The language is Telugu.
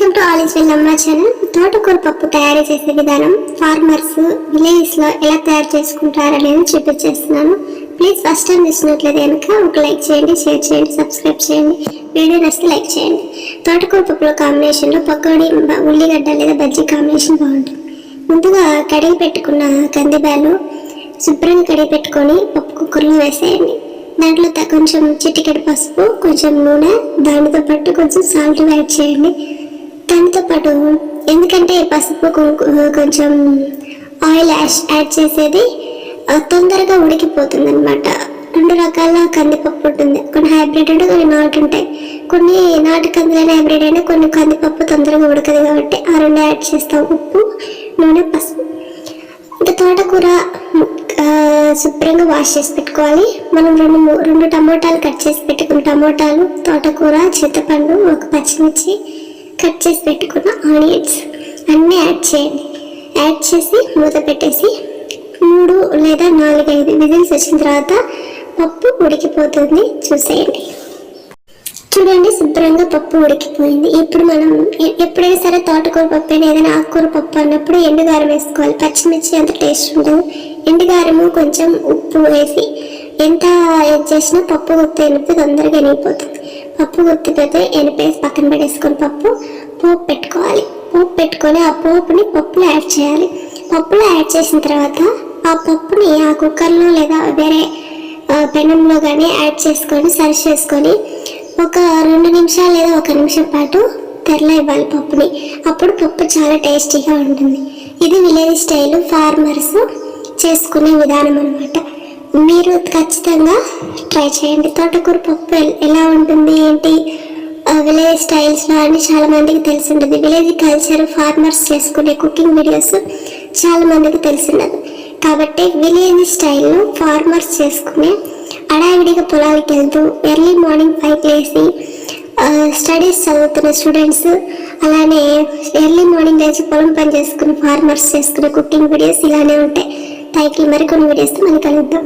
Welcome to all is well అమ్మ ఛానల్. తోటకూర పప్పు తయారు చేసే విధానం ఫార్మర్స్ విలేజ్లో ఎలా తయారు చేసుకుంటారు అనేది చూపించేస్తున్నాను. ప్లీజ్ ఫస్ట్ టైం చూసినట్లయితే కనుక ఒక లైక్ చేయండి, షేర్ చేయండి, సబ్స్క్రైబ్ చేయండి. వీడియో నచ్చితే లైక్ చేయండి. తోటకూర పప్పులో కాంబినేషన్లో పకోడీ, ఉల్లిగడ్డ లేదా బజ్జీ కాంబినేషన్ బాగుంటుంది. ముందుగా కడిగి పెట్టుకున్న కందిబ్యాలు శుభ్రంగా కడిగి పెట్టుకొని పప్పు కుక్కర్లో వేసేయండి. దాంట్లో కొంచెం చిటికెడు పసుపు, కొంచెం నూనె, దానితో పాటు కొంచెం సాల్ట్ యాడ్ చేయండి. దానితో పాటు ఎందుకంటే పసుపు కొంచెం ఆయిల్ యాడ్ చేసేది తొందరగా ఉడికిపోతుంది అనమాట. రెండు రకాల కందిపప్పు ఉంటుంది, కొన్ని హైబ్రిడ్ ఉంటాయి, కొన్ని నాటు ఉంటాయి. కొన్ని నాటు కందులైన హైబ్రిడ్ అయినా కొన్ని కందిపప్పు తొందరగా ఉడకదు కాబట్టి ఆ రెండు యాడ్ చేస్తాం, ఉప్పు, నూనె, పసుపు. ఇంకా తోటకూర శుభ్రంగా వాష్ చేసి పెట్టుకోవాలి. మనం రెండు టమోటాలు కట్ చేసి పెట్టుకున్న టమోటాలు, తోటకూర, చింతపండు, ఒక పచ్చిమిర్చి, కట్ చేసి పెట్టుకున్న ఆనియన్స్ అన్నీ యాడ్ చేయండి. యాడ్ చేసి మూత పెట్టేసి 3 లేదా 4-5 విజిల్స్ వచ్చిన తర్వాత పప్పు ఉడికిపోతుంది, చూసేయండి. చూడండి, శుభ్రంగా పప్పు ఉడికిపోయింది. ఇప్పుడు మనం ఎప్పుడైనా సరే తోటకూర పప్పు అయినా ఏదైనా ఆకుకూర పప్పు అన్నప్పుడు ఎండుగారం వేసుకోవాలి. పచ్చిమిర్చి అంత టేస్ట్ ఉండదు. ఎండుగారము కొంచెం ఉప్పు వేసి ఎంత చేసినా పప్పు గుత్తి ఎనిపి తొందరగా ఎనిగిపోతుంది. పప్పు గుత్తిపోతే ఎనిపేసి పక్కన పెట్టేసుకొని పోపు పెట్టుకోవాలి. పోపు పెట్టుకొని ఆ పోపుని పప్పులో యాడ్ చేయాలి. పప్పులో యాడ్ చేసిన తర్వాత ఆ పప్పుని ఆ కుక్కర్లో లేదా వేరే పెనంలో కానీ యాడ్ చేసుకొని సర్వ్ చేసుకొని ఒక 2 నిమిషాలు లేదా 1 నిమిషం పాటు తెరల ఇవ్వాలి పప్పుని. అప్పుడు పప్పు చాలా టేస్టీగా ఉంటుంది. ఇది విలేజ్ స్టైల్ ఫార్మర్స్ చేసుకునే విధానం అనమాట. మీరు ఖచ్చితంగా ట్రై చేయండి. తోటకూర పప్పు ఎలా ఉంటుంది ఏంటి విలేజ్ స్టైల్స్లో అని చాలా మందికి తెలిసి ఉంటుంది. విలేజ్ కల్చర్ ఫార్మర్స్ చేసుకునే కుకింగ్ వీడియోస్ చాలా మందికి తెలిసినది. కాబట్టి విలేజ్ స్టైల్లో ఫార్మర్స్ చేసుకునే అడావిడిగా పొలాలకు వెళ్తూ ఎర్లీ మార్నింగ్ 5 లేసి స్టడీస్ చదువుతున్న స్టూడెంట్స్, అలానే ఎర్లీ మార్నింగ్ లేచి పొలం పని చేసుకునే ఫార్మర్స్ చేసుకునే కుకింగ్ వీడియోస్ ఇలానే ఉంటాయి. Thank you. మరికొన్ని వీడియోస్తో మళ్ళీ కలుద్దాం.